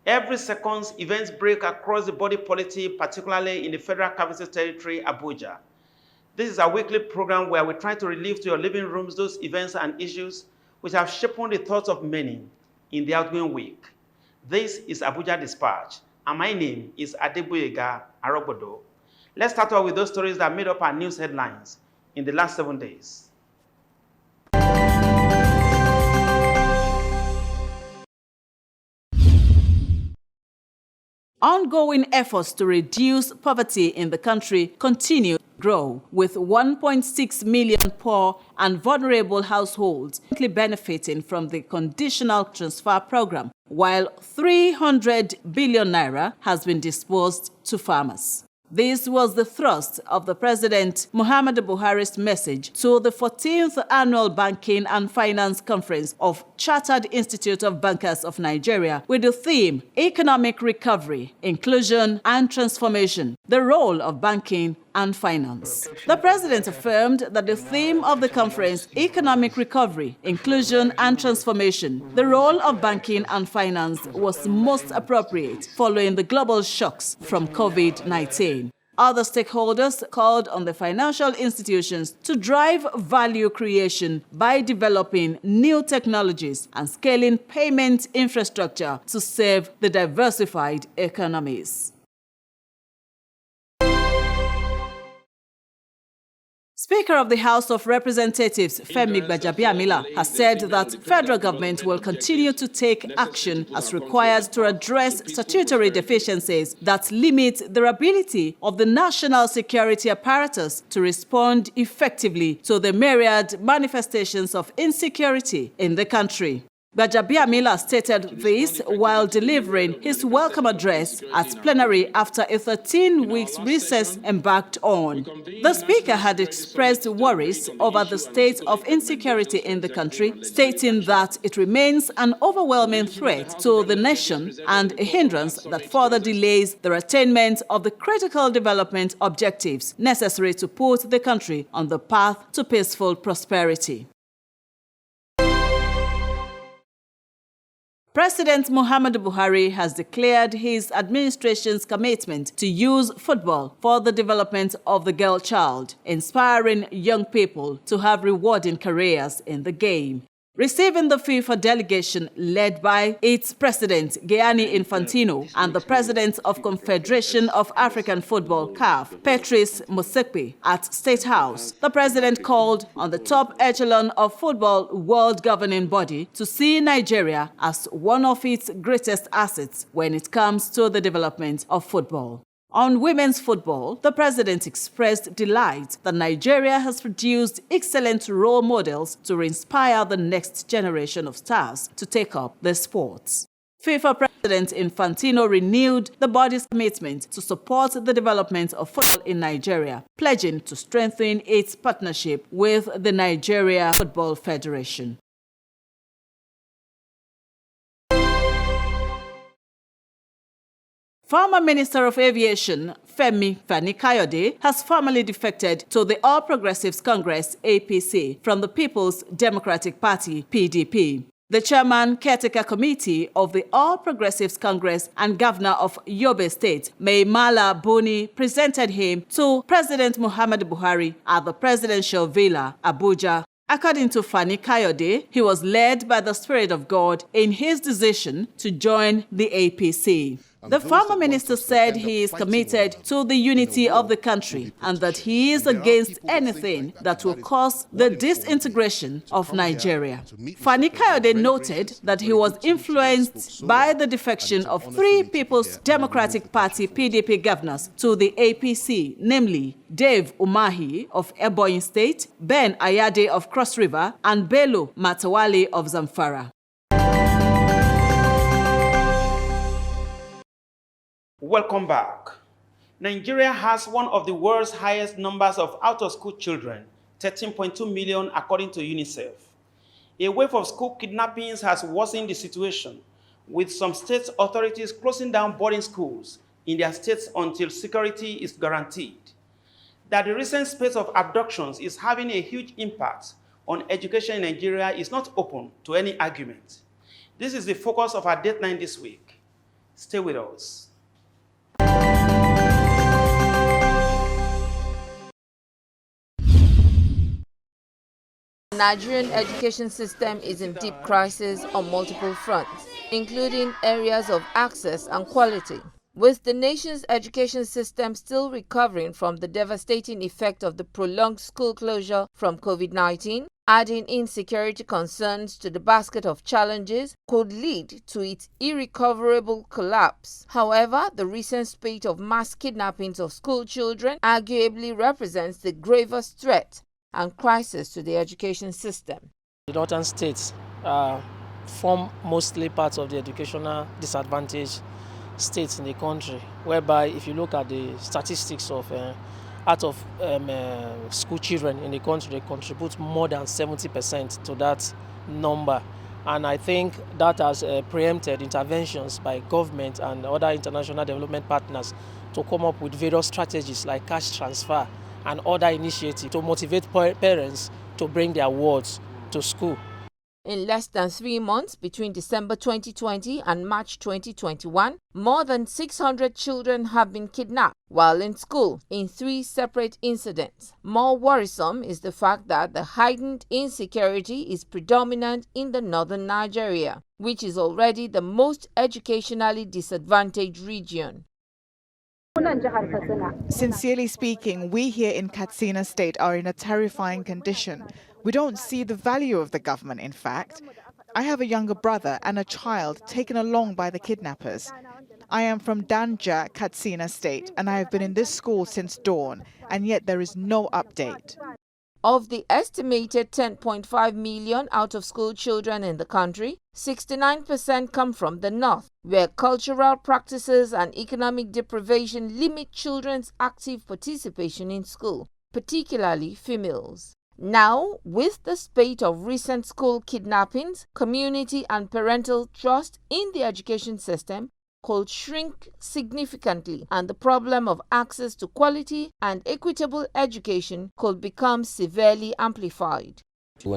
Every second, events break across the body politic, particularly in the Federal Capital Territory, Abuja. This is a weekly program where we try to relive to your living rooms those events and issues which have shaped the thoughts of many in the outgoing week. This is Abuja Dispatch, and my name is ABUJA Arogbodo. Let's start off with those stories that made up our news headlines in the last 7 days. Ongoing efforts to reduce poverty in the country continue to grow, with 1.6 million poor and vulnerable households benefiting from the Conditional Transfer Program, while 300 billion naira has been disbursed to farmers. This was the thrust of the President Muhammadu Buhari's message to the 14th Annual Banking and Finance Conference of Chartered Institute of Bankers of Nigeria, with the theme Economic Recovery, Inclusion and Transformation, the Role of Banking and Finance. The President affirmed that the theme of the conference, Economic Recovery, Inclusion and Transformation, the Role of Banking and Finance, was most appropriate following the global shocks from COVID-19. Other stakeholders called on the financial institutions to drive value creation by developing new technologies and scaling payment infrastructure to serve the diversified economies. Speaker of the House of Representatives, Femi Gbajabiamila, has said that federal government will continue to take action as required to address statutory deficiencies that limit the ability of the national security apparatus to respond effectively to the myriad manifestations of insecurity in the country. Gbajabiamila stated this while delivering his welcome address at plenary after a 13-week recess embarked on. The Speaker had expressed worries over the state of insecurity in the country, stating that it remains an overwhelming threat to the nation and a hindrance that further delays the attainment of the critical development objectives necessary to put the country on the path to peaceful prosperity. President Muhammadu Buhari has declared his administration's commitment to use football for the development of the girl child, inspiring young people to have rewarding careers in the game. Receiving the FIFA delegation led by its president, Gianni Infantino, and the president of Confederation of African Football, CAF, Patrice Motsepe, at State House, the president called on the top echelon of football world governing body to see Nigeria as one of its greatest assets when it comes to the development of football. On women's football, the president expressed delight that Nigeria has produced excellent role models to inspire the next generation of stars to take up the sports. FIFA President Infantino renewed the body's commitment to support the development of football in Nigeria, pledging to strengthen its partnership with the Nigeria Football Federation. Former Minister of Aviation, Fani Kayode, has formally defected to the All Progressives Congress, APC, from the People's Democratic Party, PDP. The chairman, caretaker committee of the All Progressives Congress and governor of Yobe State, Maimala Buni, presented him to President Muhammadu Buhari at the presidential villa, Abuja. According to Fani Kayode, he was led by the Spirit of God in his decision to join the APC. The former minister said he is committed to the unity of the country and that he is against anything that will cause the disintegration of Nigeria. Fani Kayode noted that he was influenced by the defection of 3 People's Democratic Party PDP governors to the APC, namely Dave Umahi of Ebonyi State, Ben Ayade of Cross River, and Bello Matawali of Zamfara. Welcome back. Nigeria has one of the world's highest numbers of out-of-school children, 13.2 million according to UNICEF. A wave of school kidnappings has worsened the situation, with some state authorities closing down boarding schools in their states until security is guaranteed. That the recent spate of abductions is having a huge impact on education in Nigeria is not open to any argument. This is the focus of our Dateline this week. Stay with us. The Nigerian education system is in deep crisis on multiple fronts, including areas of access and quality. With the nation's education system still recovering from the devastating effect of the prolonged school closure from COVID-19, adding insecurity concerns to the basket of challenges could lead to its irrecoverable collapse. However, the recent spate of mass kidnappings of school children arguably represents the gravest threat and crisis to the education system. The northern states form mostly parts of the educational disadvantaged states in the country, whereby if you look at the statistics of out of school children in the country, they contribute more than 70% to that number. And I think that has preempted interventions by government and other international development partners to come up with various strategies like cash transfer and other initiatives to motivate parents to bring their wards to school. In less than 3 months, between December 2020 and March 2021, more than 600 children have been kidnapped while in school in 3 separate incidents. More worrisome is the fact that the heightened insecurity is predominant in the northern Nigeria, which is already the most educationally disadvantaged region. Sincerely speaking, we here in Katsina State are in a terrifying condition. We don't see the value of the government, in fact. I have a younger brother and a child taken along by the kidnappers. I am from Danja, Katsina State, and I have been in this school since dawn, and yet there is no update. Of the estimated 10.5 million out-of-school children in the country, 69% come from the north, where cultural practices and economic deprivation limit children's active participation in school, particularly females. Now, with the spate of recent school kidnappings, community and parental trust in the education system could shrink significantly, and the problem of access to quality and equitable education could become severely amplified. I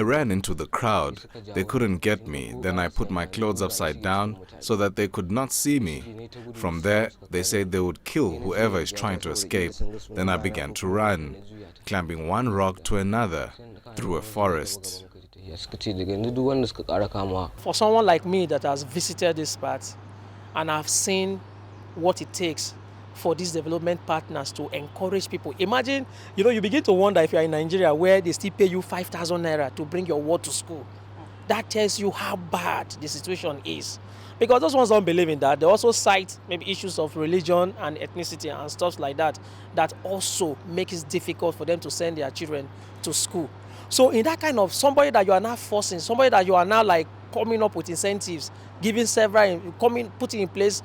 ran into the crowd. They couldn't get me. Then I put my clothes upside down so that they could not see me. From there, they said they would kill whoever is trying to escape. Then I began to run, climbing one rock to another through a forest. For someone like me that has visited this part and I've seen what it takes for these development partners to encourage people. Imagine, you begin to wonder if you're in Nigeria where they still pay you 5,000 naira to bring your ward to school. That tells you how bad the situation is. Because those ones don't believe in that. They also cite maybe issues of religion and ethnicity and stuff like that, that also makes it difficult for them to send their children to school. So in that kind of somebody that you are now forcing, somebody that you are now like coming up with incentives, giving putting in place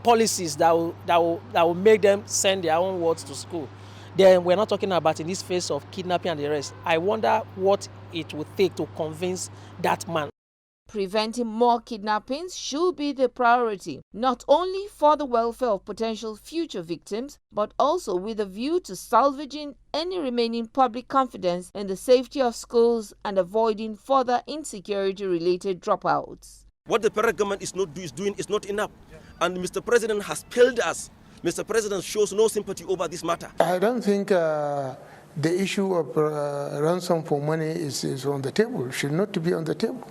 policies that will make them send their own wards to school. Then we're not talking about in this phase of kidnapping and the rest. I wonder what it would take to convince that man. Preventing more kidnappings should be the priority, not only for the welfare of potential future victims, but also with a view to salvaging any remaining public confidence in the safety of schools and avoiding further insecurity-related dropouts. What the federal government is doing is not enough, and Mr. President has failed us. Mr. President shows no sympathy over this matter. I don't think the issue of ransom for money is on the table, should not be on the table.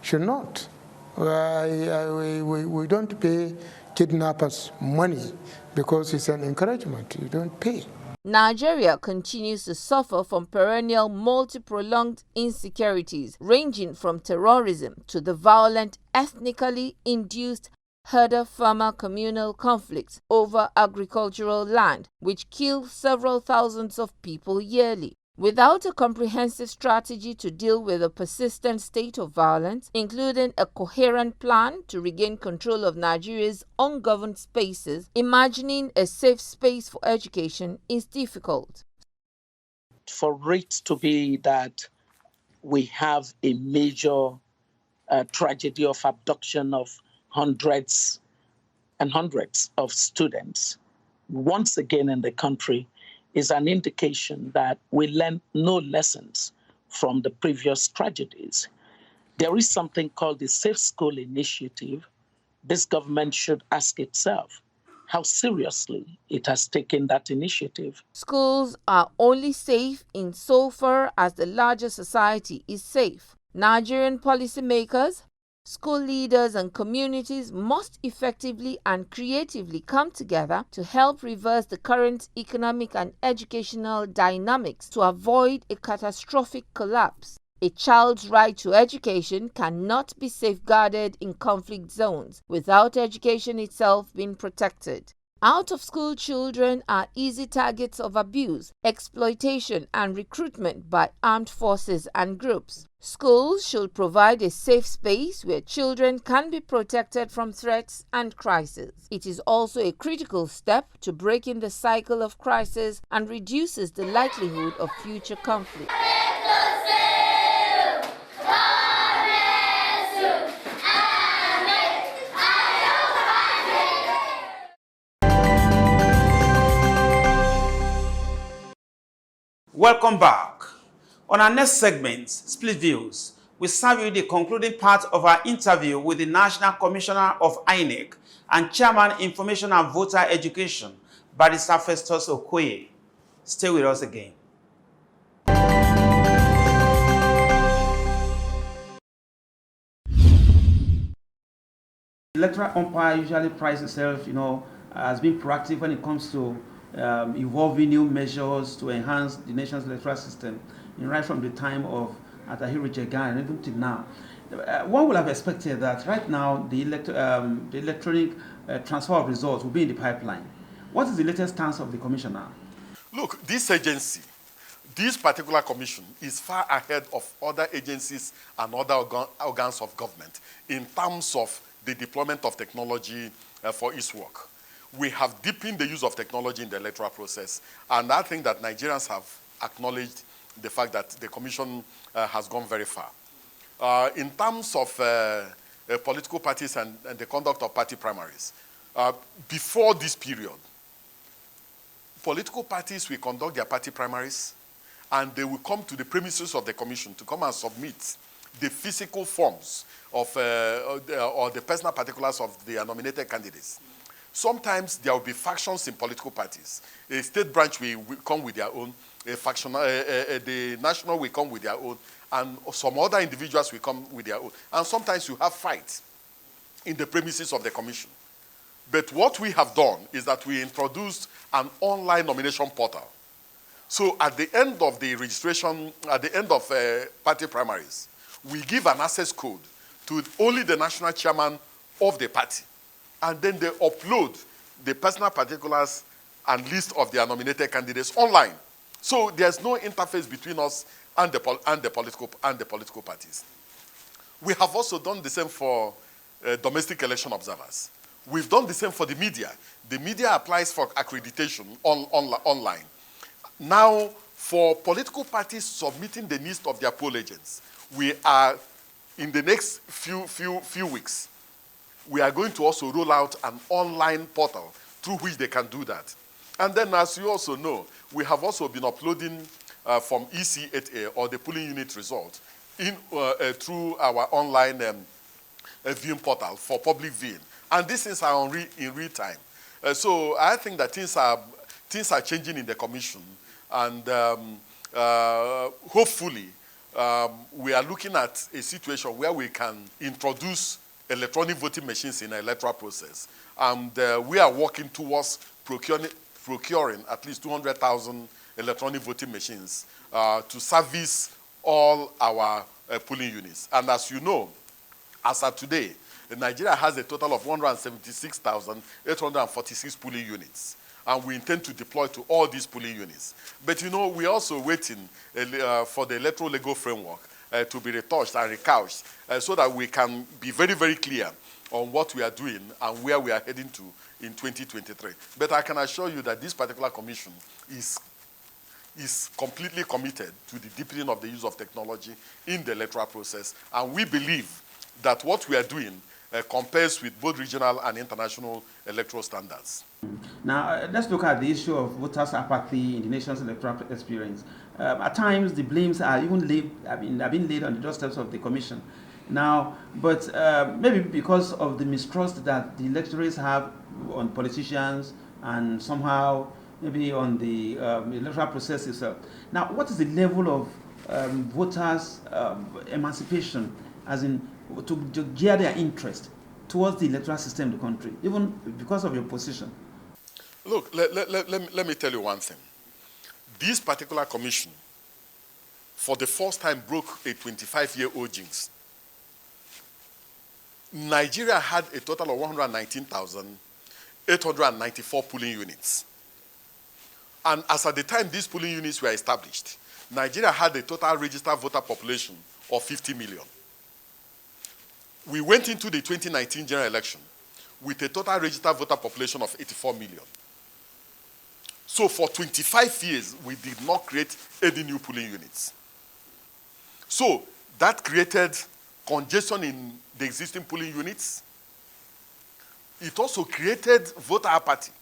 Should not. We don't pay kidnappers money because it's an encouragement. You don't pay. Nigeria continues to suffer from perennial multi-pronged insecurities, ranging from terrorism to the violent, ethnically induced herder-farmer communal conflicts over agricultural land, which kill several thousands of people yearly. Without a comprehensive strategy to deal with a persistent state of violence, including a coherent plan to regain control of Nigeria's ungoverned spaces, imagining a safe space for education is difficult. For it to be that we have a major tragedy of abduction of hundreds and hundreds of students once again in the country is an indication that we learned no lessons from the previous tragedies. There is something called the Safe School Initiative. This government should ask itself how seriously it has taken that initiative. Schools are only safe insofar as the larger society is safe. Nigerian policymakers, school leaders, and communities must effectively and creatively come together to help reverse the current economic and educational dynamics to avoid a catastrophic collapse. A child's right to education cannot be safeguarded in conflict zones without education itself being protected. Out-of-school children are easy targets of abuse, exploitation, and recruitment by armed forces and groups. Schools should provide a safe space where children can be protected from threats and crises. It is also a critical step to breaking the cycle of crisis and reduces the likelihood of future conflict. Welcome back. On our next segment, Split Views, we serve you the concluding part of our interview with the National Commissioner of INEC and Chairman Information and Voter Education, Barrister Festus Okoye. Stay with us again. The electoral umpire usually prides itself, as being proactive when it comes to evolving new measures to enhance the nation's electoral system, right from the time of Atahiru Jegan and even till now. One would have expected that right now the electronic transfer of results will be in the pipeline. What is the latest stance of the commissioner? Look, this agency, this particular commission is far ahead of other agencies and other organs of government in terms of the deployment of technology for its work. We have deepened the use of technology in the electoral process, and I think that Nigerians have acknowledged the fact that the commission has gone very far. In terms of political parties and the conduct of party primaries, before this period, political parties will conduct their party primaries, and they will come to the premises of the commission to come and submit the physical forms of or the personal particulars of their nominated candidates. Sometimes there will be factions in political parties. A state branch will come with their own, the national will come with their own, and some other individuals will come with their own. And sometimes you have fights in the premises of the commission. But what we have done is that we introduced an online nomination portal. So at the end of the registration, at the end of party primaries, we give an access code to only the national chairman of the party. And then they upload the personal particulars and list of their nominated candidates online. So there's no interface between us and the political parties. We have also done the same for domestic election observers. We've done the same for the media. The media applies for accreditation online. Now, for political parties submitting the list of their poll agents, we are, in the next few weeks, we are going to also roll out an online portal through which they can do that. And then, as you also know, we have also been uploading from EC8A, or the polling unit result, through our online viewing portal for public viewing. And these things are in real time. So I think that things are changing in the commission. And hopefully, we are looking at a situation where we can introduce electronic voting machines in the electoral process. And we are working towards procuring at least 200,000 electronic voting machines to service all our polling units. And as you know, as of today, Nigeria has a total of 176,846 polling units. And we intend to deploy to all these polling units. But we're also waiting for the electoral legal framework to be retouched and recouched so that we can be very, very clear on what we are doing and where we are heading to in 2023. But I can assure you that this particular commission is completely committed to the deepening of the use of technology in the electoral process. And we believe that what we are doing compares with both regional and international electoral standards. Now, let's look at the issue of voters' apathy in the nation's electoral experience. At times, the blames are even been laid on the doorsteps of the commission. Now, but maybe because of the mistrust that the electorates have on politicians and somehow maybe on the electoral process itself. Now, what is the level of voters' emancipation, as in to gear their interest towards the electoral system in the country, even because of your position? Look, let me tell you one thing. This particular commission, for the first time, broke a 25-year-old jinx. Nigeria had a total of 119,894 polling units. And as at the time these polling units were established, Nigeria had a total registered voter population of 50 million. We went into the 2019 general election with a total registered voter population of 84 million. So for 25 years, we did not create any new polling units. So that created congestion in the existing polling units. It also created voter apathy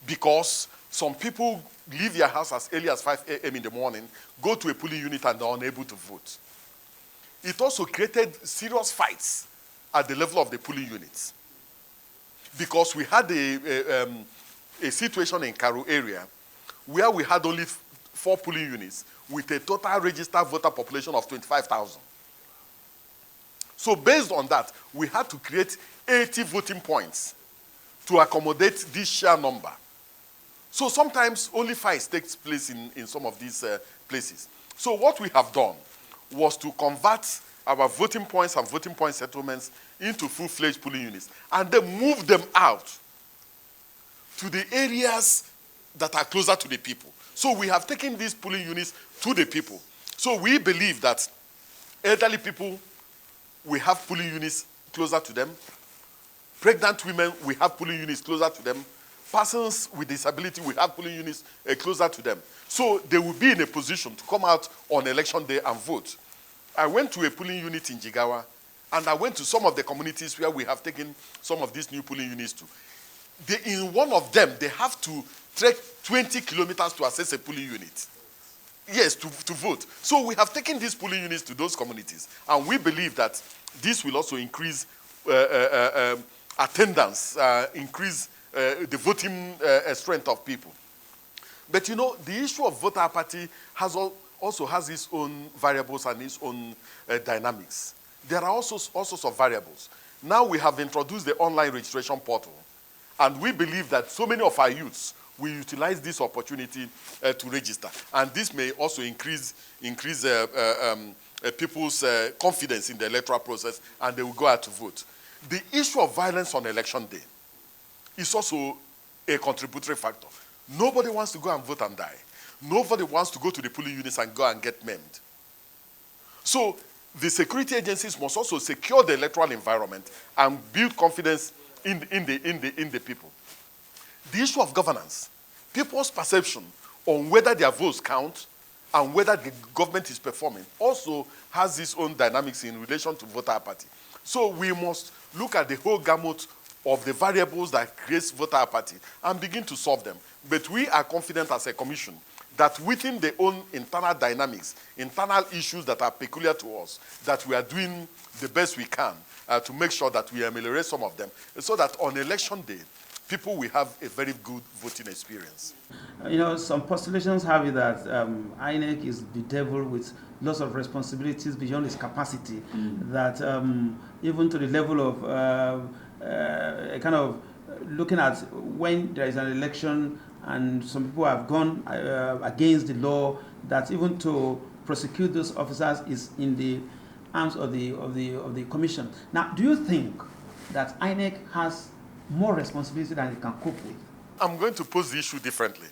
because some people leave their house as early as 5 a.m. in the morning, go to a polling unit and are unable to vote. It also created serious fights at the level of the polling units because we had a situation in Karo area where we had only 4 polling units with a total registered voter population of 25,000. So based on that, we had to create 80 voting points to accommodate this sheer number. So sometimes only fights takes place in some of these places. So what we have done was to convert our voting points and voting point settlements into full-fledged polling units and then move them out to the areas that are closer to the people. So we have taken these polling units to the people. So we believe that elderly people, we have polling units closer to them. Pregnant women, we have polling units closer to them. Persons with disability, we have polling units closer to them. So they will be in a position to come out on election day and vote. I went to a polling unit in Jigawa, and I went to some of the communities where we have taken some of these new polling units to. In one of them, they have to trek 20 kilometers to access a polling unit. Yes, to vote. So we have taken these polling units to those communities, and we believe that this will also increase attendance, increase the voting strength of people. But you know, the issue of voter apathy also has its own variables and its own dynamics. There are also all sorts of variables. Now we have introduced the online registration portal, and we believe that so many of our youths will utilize this opportunity to register. And this may also increase people's confidence in the electoral process, and they will go out to vote. The issue of violence on election day is also a contributory factor. Nobody wants to go and vote and die. Nobody wants to go to the polling units and go and get maimed. So the security agencies must also secure the electoral environment and build confidence in the people. The issue of governance, people's perception on whether their votes count and whether the government is performing also has its own dynamics in relation to voter apathy. So we must look at the whole gamut of the variables that creates voter apathy and begin to solve them. But we are confident as a commission that within the own internal dynamics, internal issues that are peculiar to us, that we are doing the best we can to make sure that we ameliorate some of them, so that on election day, people will have a very good voting experience. You know, some postulations have it that INEC is bedeviled with lots of responsibilities beyond its capacity, that even to the level of kind of looking at when there is an election and some people have gone against the law, that even to prosecute those officers is in the arms of the commission. Now, do you think that INEC has more responsibility than it can cope with? I'm going to pose the issue differently.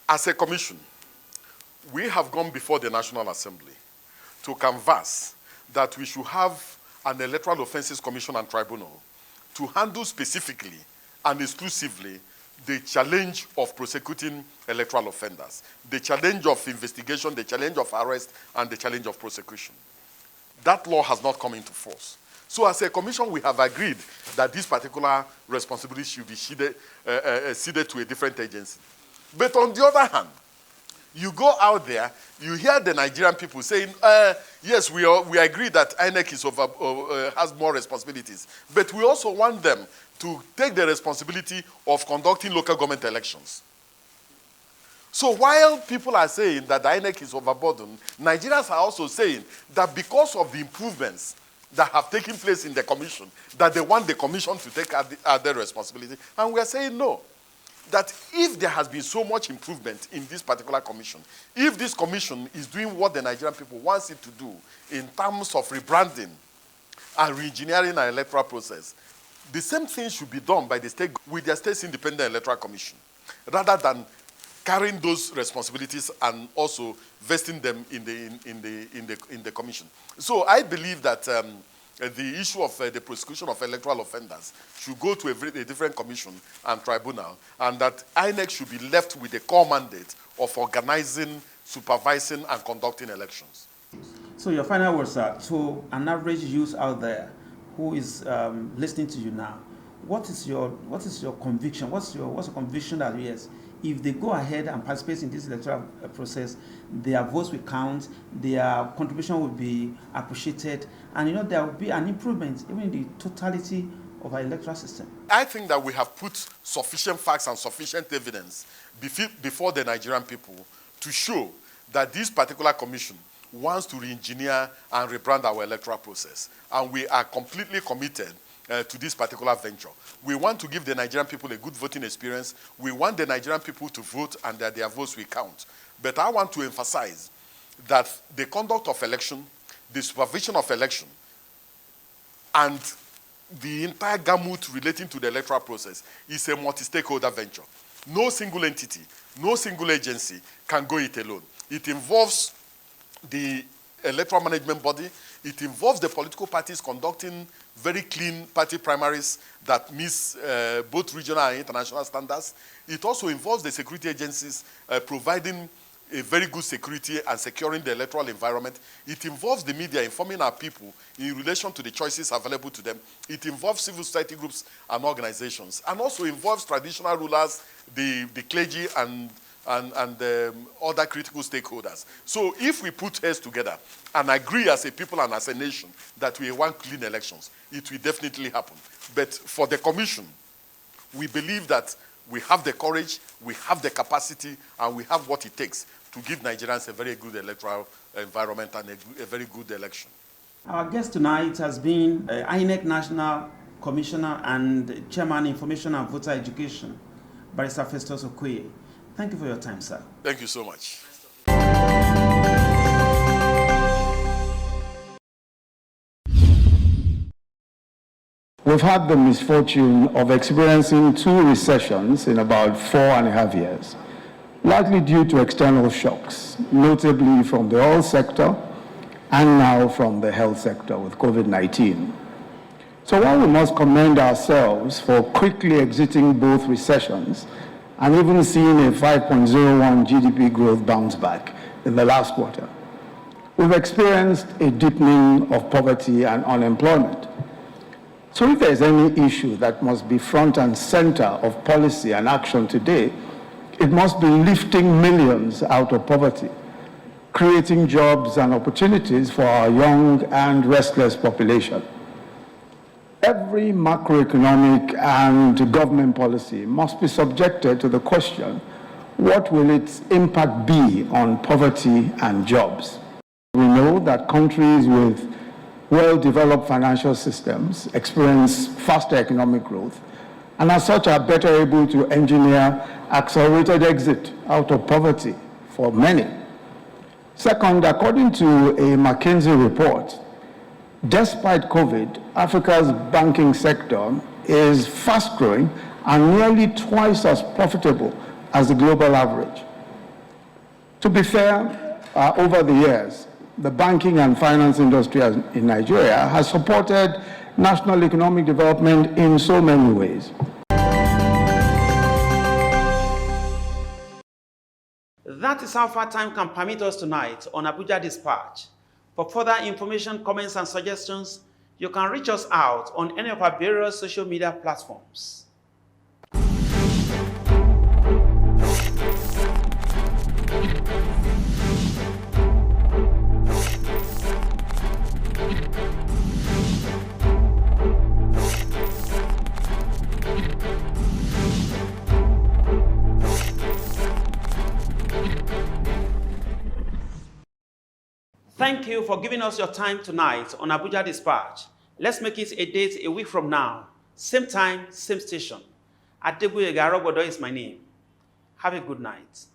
As a commission, we have gone before the National Assembly to canvass that we should have an Electoral Offences Commission and Tribunal to handle specifically and exclusively the challenge of prosecuting electoral offenders, the challenge of investigation, the challenge of arrest, and the challenge of prosecution. That law has not come into force. So as a commission, we have agreed that this particular responsibility should be ceded to a different agency. But on the other hand, You go out there, you hear the Nigerian people saying, yes, we agree that INEC has more responsibilities, but we also want them to take the responsibility of conducting local government elections. So while people are saying that the INEC is overburdened, Nigerians are also saying that because of the improvements that have taken place in the commission, that they want the commission to take their responsibility. And we are saying no. That if there has been so much improvement in this particular commission, if this commission is doing what the Nigerian people want it to do in terms of rebranding and re-engineering our electoral process, the same thing should be done by the state with their state's independent electoral commission, rather than carrying those responsibilities and also vesting them in the commission. So I believe that the issue of the prosecution of electoral offenders should go to a different commission and tribunal, and that INEC should be left with the core mandate of organizing, supervising, and conducting elections. So your final words are, to an average youth out there who is listening to you now, what is your conviction? What's your conviction that yes, if they go ahead and participate in this electoral process, their votes will count, their contribution will be appreciated, and there will be an improvement even in the totality of our electoral system? I think that we have put sufficient facts and sufficient evidence before the Nigerian people to show that this particular commission wants to re-engineer and rebrand our electoral process. And we are completely committed to this particular venture. We want to give the Nigerian people a good voting experience. We want the Nigerian people to vote and that their votes will count. But I want to emphasize that the conduct of election, the supervision of election, and the entire gamut relating to the electoral process is a multi-stakeholder venture. No single entity, no single agency can go it alone. It involves the electoral management body. It involves the political parties conducting very clean party primaries that meets both regional and international standards. It also involves the security agencies providing a very good security and securing the electoral environment. It involves the media informing our people in relation to the choices available to them. It involves civil society groups and organizations, and also involves traditional rulers, the clergy, and other critical stakeholders. So if we put heads together and agree as a people and as a nation that we want clean elections, it will definitely happen. But for the commission, we believe that we have the courage, we have the capacity, and we have what it takes to give Nigerians a very good electoral environment and a very good election. Our guest tonight has been INEC National Commissioner and Chairman Information and Voter Education, Barrister Festus Okoye. Thank you for your time, sir. Thank you so much. We've had the misfortune of experiencing 2 recessions in about 4.5 years, largely due to external shocks, notably from the oil sector and now from the health sector with COVID-19. So while we must commend ourselves for quickly exiting both recessions and even seeing a 5.01 GDP growth bounce back in the last quarter, we've experienced a deepening of poverty and unemployment. So if there's any issue that must be front and center of policy and action today, it must be lifting millions out of poverty, creating jobs and opportunities for our young and restless population. Every macroeconomic and government policy must be subjected to the question, what will its impact be on poverty and jobs? We know that countries with well-developed financial systems experience faster economic growth and as such are better able to engineer accelerated exit out of poverty for many. Second, according to a McKinsey report, despite COVID, Africa's banking sector is fast-growing and nearly twice as profitable as the global average. To be fair, over the years, the banking and finance industry in Nigeria has supported national economic development in so many ways. That is how far time can permit us tonight on Abuja Dispatch. For further information, comments, and suggestions, you can reach us out on any of our various social media platforms. Thank you for giving us your time tonight on Abuja Dispatch. Let's make it a date a week from now. Same time, same station. Adebuye Garobodo is my name. Have a good night.